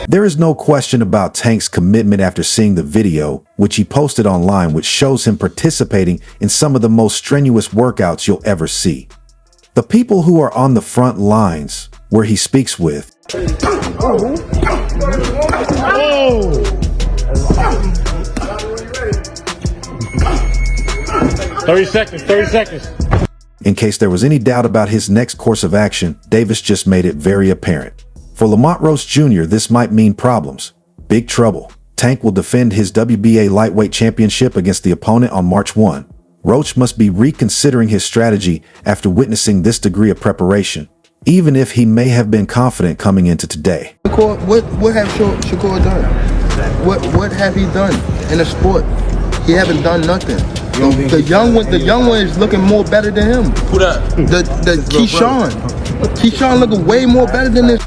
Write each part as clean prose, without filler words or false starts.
There is no question about Tank's commitment after seeing the video, which he posted online, which shows him participating in some of the most strenuous workouts you'll ever see. The people who are on the front lines, where he speaks with, 30 seconds. In case there was any doubt about his next course of action, Davis just made it very apparent. For Lamont Roach Jr., this might mean problems. Big trouble. Tank will defend his WBA lightweight championship against the opponent on March 1. Roach must be reconsidering his strategy after witnessing this degree of preparation, even if he may have been confident coming into today. What have Shakur done? What have he done in the sport? He haven't done nothing. The young one is looking more better than him. Who that? The Keyshawn looking way more better than this.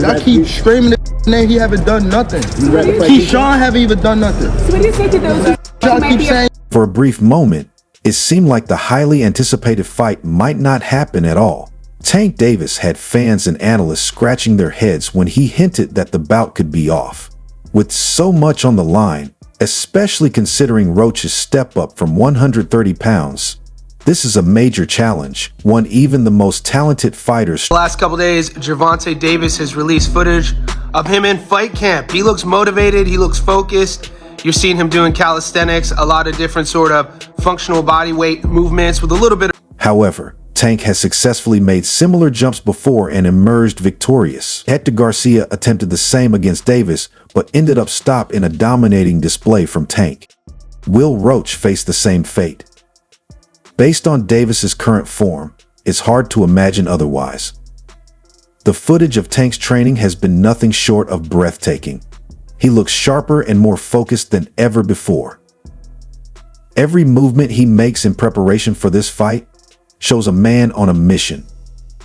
I keep screaming his name. He haven't done nothing. Keyshawn haven't even done nothing. So what do you say to those? Y'all keep saying. For a brief moment, it seemed like the highly anticipated fight might not happen at all. Tank Davis had fans and analysts scratching their heads when he hinted that the bout could be off. With so much on the line, especially considering Roach's step up from 130 pounds, this is a major challenge, one even the most talented fighters. The last couple days, Gervonta Davis has released footage of him in fight camp. He looks motivated, he looks focused. You're seeing him doing calisthenics, a lot of different sort of functional body weight movements with a little bit of... However, Tank has successfully made similar jumps before and emerged victorious. Hector Garcia attempted the same against Davis, but ended up stopped in a dominating display from Tank. Will Roach face the same fate? Based on Davis's current form, it's hard to imagine otherwise. The footage of Tank's training has been nothing short of breathtaking. He looks sharper and more focused than ever before. Every movement he makes in preparation for this fight shows a man on a mission,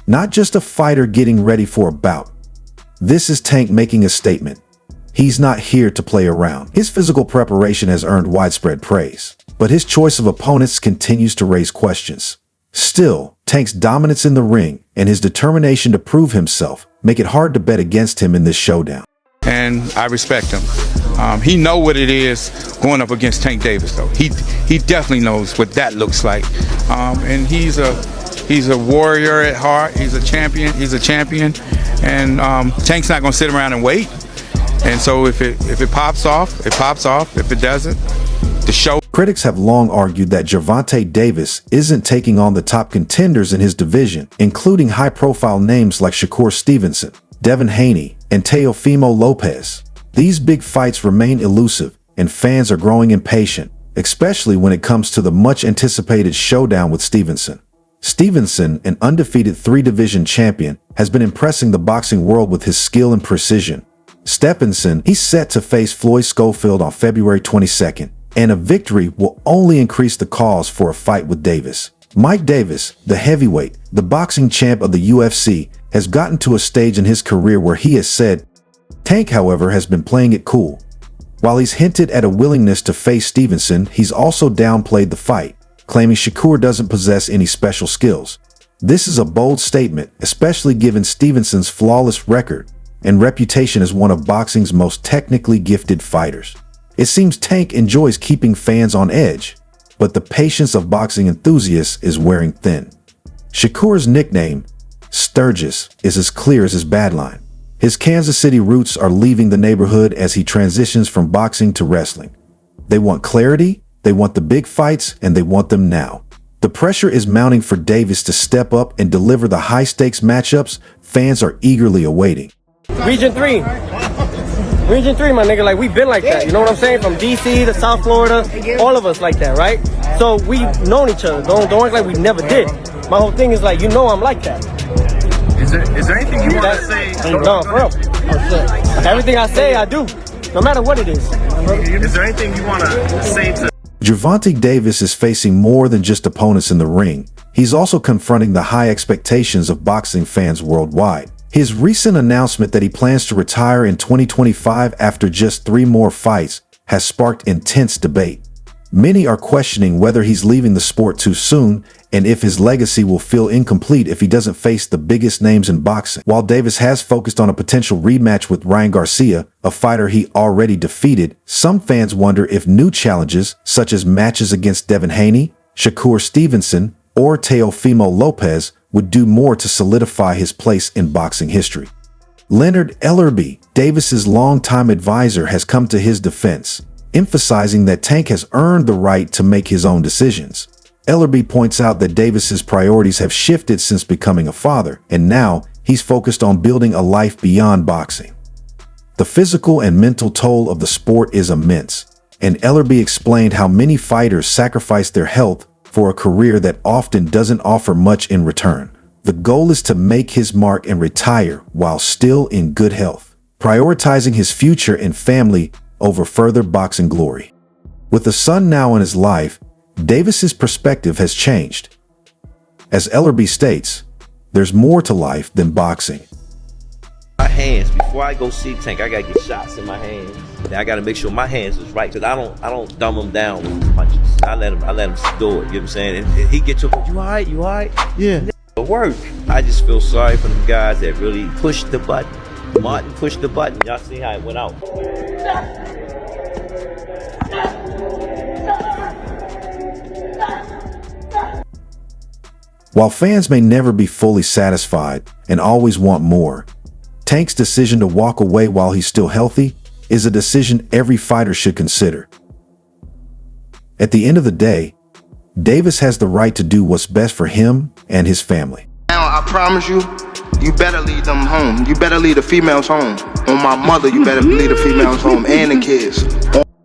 not just a fighter getting ready for a bout. This is Tank making a statement. He's not here to play around. His physical preparation has earned widespread praise, but his choice of opponents continues to raise questions. Still, Tank's dominance in the ring and his determination to prove himself make it hard to bet against him in this showdown. And I respect him. He know what it is going up against Tank Davis, though. He definitely knows what that looks like. And he's a warrior at heart. He's a champion. And Tank's not going to sit around and wait. And so if it pops off, it pops off. If it doesn't, the show. Critics have long argued that Gervonta Davis isn't taking on the top contenders in his division, including high-profile names like Shakur Stevenson, Devin Haney, and Teofimo Lopez. These big fights remain elusive, and fans are growing impatient, especially when it comes to the much-anticipated showdown with Stevenson. Stevenson, an undefeated 3-division champion, has been impressing the boxing world with his skill and precision. Stevenson, he's set to face Floyd Schofield on February 22nd, and a victory will only increase the cause for a fight with Davis. Mike Davis, the heavyweight, the boxing champ of the UFC, has gotten to a stage in his career where he has said. Tank, however, has been playing it cool. While he's hinted at a willingness to face Stevenson, he's also downplayed the fight, claiming Shakur doesn't possess any special skills. This is a bold statement, especially given Stevenson's flawless record and reputation as one of boxing's most technically gifted fighters. It seems Tank enjoys keeping fans on edge, but the patience of boxing enthusiasts is wearing thin. Shakur's nickname, Sturgis, is as clear as his badline. His Kansas City roots are leaving the neighborhood as he transitions from boxing to wrestling. They want clarity, they want the big fights, and they want them now. The pressure is mounting for Davis to step up and deliver the high-stakes matchups fans are eagerly awaiting. Region 3, my nigga, like we've been like that, you know what I'm saying? From DC to South Florida, all of us like that, right? So we've known each other, don't act like we never did. My whole thing is like, you know I'm like that. Is there anything you want to say? No, for real. Everything I say, I do, no matter what it is. Is there anything you want to say to... Gervonta Davis is facing more than just opponents in the ring. He's also confronting the high expectations of boxing fans worldwide. His recent announcement that he plans to retire in 2025 after just 3 more fights has sparked intense debate. Many are questioning whether he's leaving the sport too soon and if his legacy will feel incomplete if he doesn't face the biggest names in boxing. While Davis has focused on a potential rematch with Ryan Garcia, a fighter he already defeated, some fans wonder if new challenges, such as matches against Devin Haney, Shakur Stevenson, or Teofimo Lopez, would do more to solidify his place in boxing history. Leonard Ellerbe, Davis's longtime advisor, has come to his defense, emphasizing that Tank has earned the right to make his own decisions. Ellerbe points out that Davis's priorities have shifted since becoming a father, and now he's focused on building a life beyond boxing. The physical and mental toll of the sport is immense, and Ellerbe explained how many fighters sacrifice their health for a career that often doesn't offer much in return. The goal is to make his mark and retire while still in good health, prioritizing his future and family over further boxing glory. With a son now in his life, Davis's perspective has changed. As Ellerbe states, there's more to life than boxing. My hands, before I go see Tank, I gotta get shots in my hands. And I gotta make sure my hands is right, cause I don't dumb him down with punches. I let him do it. You know what I'm saying? And he get to you alright? You alright? Yeah. It work. I just feel sorry for them guys that really pushed the button. Martin pushed the button. Y'all see how it went out. While fans may never be fully satisfied and always want more, Tank's decision to walk away while he's still healthy is a decision every fighter should consider. At the end of the day, Davis has the right to do what's best for him and his family. Now, I promise you, you better lead them home. You better lead the females home. On my mother, you better lead the females home and the kids.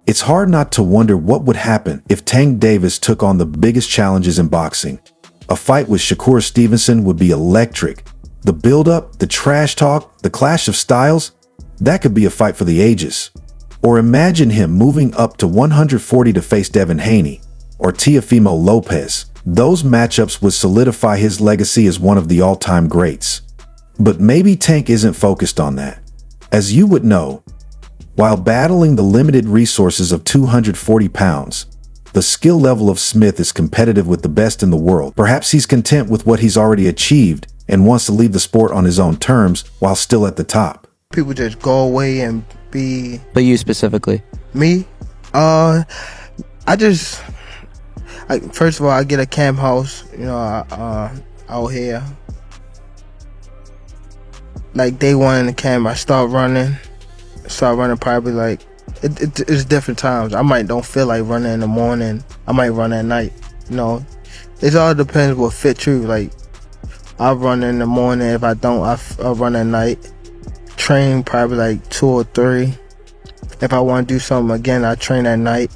It's hard not to wonder what would happen if Tank Davis took on the biggest challenges in boxing. A fight with Shakur Stevenson would be electric. The build-up, the trash talk, the clash of styles, that could be a fight for the ages. Or imagine him moving up to 140 to face Devin Haney or Teofimo Lopez. Those matchups would solidify his legacy as one of the all-time greats. But maybe Tank isn't focused on that. As you would know, while battling the limited resources of 240 pounds, the skill level of Smith is competitive with the best in the world. Perhaps he's content with what he's already achieved and wants to leave the sport on his own terms while still at the top. People just go away and be... But you specifically? Me? First of all, I get a camp house, out here. Like day one in the camp, I start running probably like, it's different times. I might don't feel like running in the morning. I might run at night, It all depends what fits you. Like, I run in the morning. If I don't, I'll run at night. Train probably like 2 or 3. If I want to do something again, I train at night.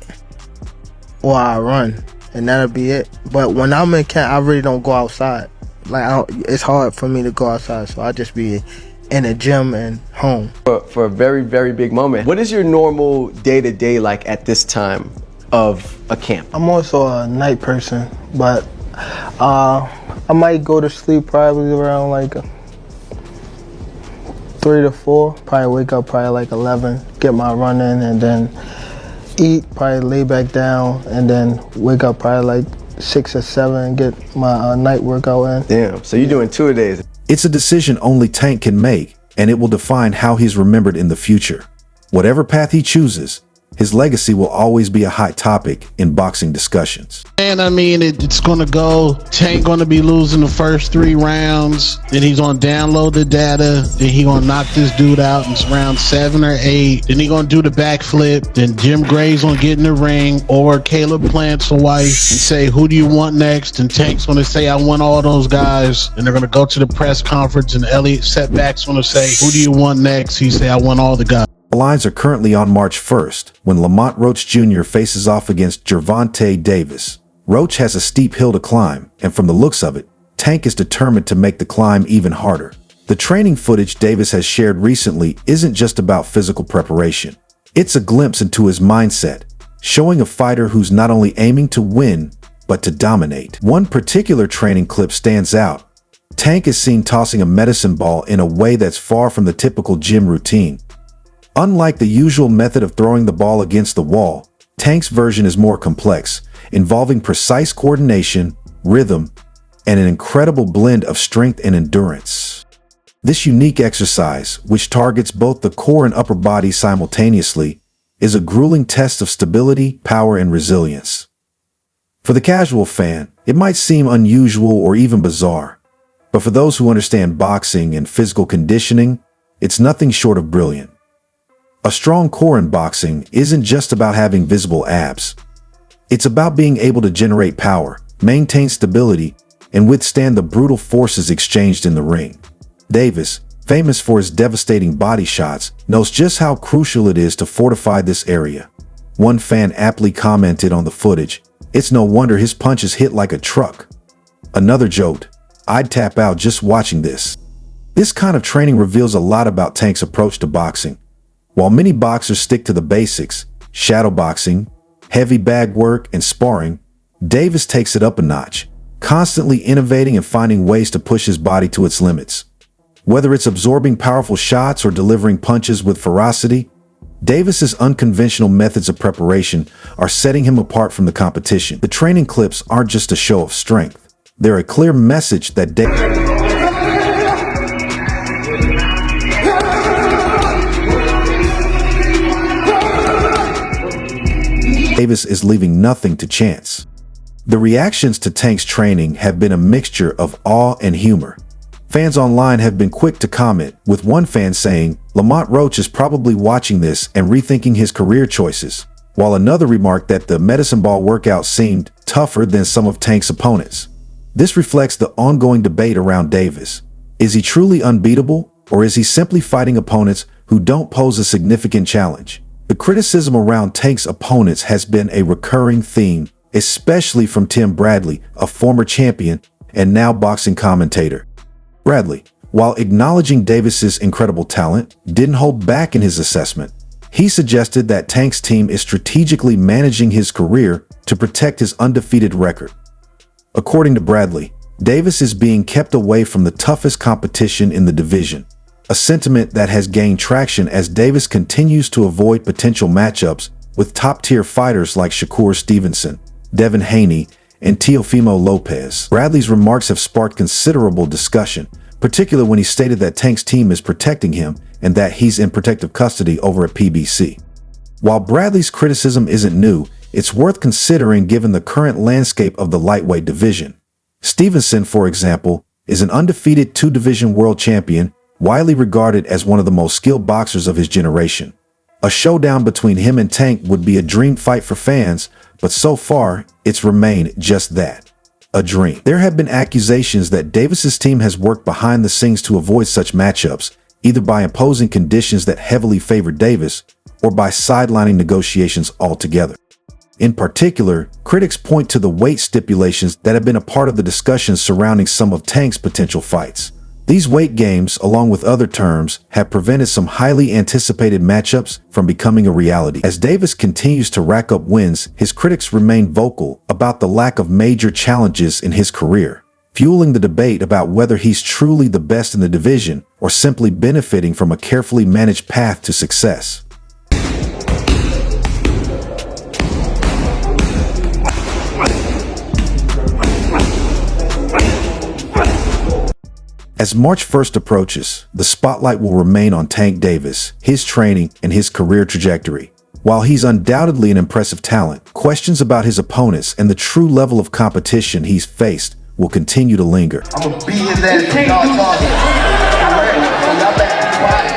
Or I run. And that'll be it. But when I'm in camp, I really don't go outside. Like, it's hard for me to go outside. So I just be in the gym and home. For a very, very big moment, what is your normal day-to-day like at this time of a camp? I'm also a night person, but I might go to sleep probably around like 3 to 4. Probably wake up probably like 11, get my run in, and then eat, probably lay back down, and then wake up probably like 6 or 7 and get my night workout in. Damn, so you're doing 2 a days. It's a decision only Tank can make, and it will define how he's remembered in the future. Whatever path he chooses, his legacy will always be a hot topic in boxing discussions. And I mean, it's going to go, Tank going to be losing the first 3 rounds, then he's going to download the data, then he going to knock this dude out in round 7 or 8, then he going to do the backflip, then Jim Gray's going to get in the ring, or Caleb Plant's wife and say, who do you want next? And Tank's going to say, I want all those guys. And they're going to go to the press conference, and Elliot Setback's going to say, who do you want next? He say, I want all the guys. The lines are currently on March 1st, when Lamont Roach Jr. faces off against Gervonta Davis. Roach has a steep hill to climb, and from the looks of it, Tank is determined to make the climb even harder. The training footage Davis has shared recently isn't just about physical preparation. It's a glimpse into his mindset, showing a fighter who's not only aiming to win, but to dominate. One particular training clip stands out. Tank is seen tossing a medicine ball in a way that's far from the typical gym routine. Unlike the usual method of throwing the ball against the wall, Tank's version is more complex, involving precise coordination, rhythm, and an incredible blend of strength and endurance. This unique exercise, which targets both the core and upper body simultaneously, is a grueling test of stability, power, and resilience. For the casual fan, it might seem unusual or even bizarre, but for those who understand boxing and physical conditioning, it's nothing short of brilliant. A strong core in boxing isn't just about having visible abs. It's about being able to generate power, maintain stability, and withstand the brutal forces exchanged in the ring. Davis, famous for his devastating body shots, knows just how crucial it is to fortify this area. One fan aptly commented on the footage, "It's no wonder his punches hit like a truck." Another joked, "I'd tap out just watching this." This kind of training reveals a lot about Tank's approach to boxing. While many boxers stick to the basics, shadow boxing, heavy bag work, and sparring, Davis takes it up a notch, constantly innovating and finding ways to push his body to its limits. Whether it's absorbing powerful shots or delivering punches with ferocity, Davis's unconventional methods of preparation are setting him apart from the competition. The training clips aren't just a show of strength. They're a clear message that Davis is leaving nothing to chance. The reactions to Tank's training have been a mixture of awe and humor. Fans online have been quick to comment, with one fan saying, "Lamont Roach is probably watching this and rethinking his career choices," while another remarked that the medicine ball workout seemed tougher than some of Tank's opponents. This reflects the ongoing debate around Davis. Is he truly unbeatable, or is he simply fighting opponents who don't pose a significant challenge? The criticism around Tank's opponents has been a recurring theme, especially from Tim Bradley, a former champion and now boxing commentator. Bradley, while acknowledging Davis's incredible talent, didn't hold back in his assessment. He suggested that Tank's team is strategically managing his career to protect his undefeated record. According to Bradley, Davis is being kept away from the toughest competition in the division, a sentiment that has gained traction as Davis continues to avoid potential matchups with top-tier fighters like Shakur Stevenson, Devin Haney, and Teofimo Lopez. Bradley's remarks have sparked considerable discussion, particularly when he stated that Tank's team is protecting him and that he's in protective custody over at PBC. While Bradley's criticism isn't new, it's worth considering given the current landscape of the lightweight division. Stevenson, for example, is an undefeated two-division world champion, widely regarded as one of the most skilled boxers of his generation. A showdown between him and Tank would be a dream fight for fans, but so far, it's remained just that, a dream. There have been accusations that Davis's team has worked behind the scenes to avoid such matchups, either by imposing conditions that heavily favor Davis or by sidelining negotiations altogether. In particular, critics point to the weight stipulations that have been a part of the discussions surrounding some of Tank's potential fights. These weight games, along with other terms, have prevented some highly anticipated matchups from becoming a reality. As Davis continues to rack up wins, his critics remain vocal about the lack of major challenges in his career, fueling the debate about whether he's truly the best in the division or simply benefiting from a carefully managed path to success. As March 1st approaches, the spotlight will remain on Tank Davis, his training, and his career trajectory. While he's undoubtedly an impressive talent, questions about his opponents and the true level of competition he's faced will continue to linger. I'm gonna beat his ass if y'all talking. Y'all better be quiet.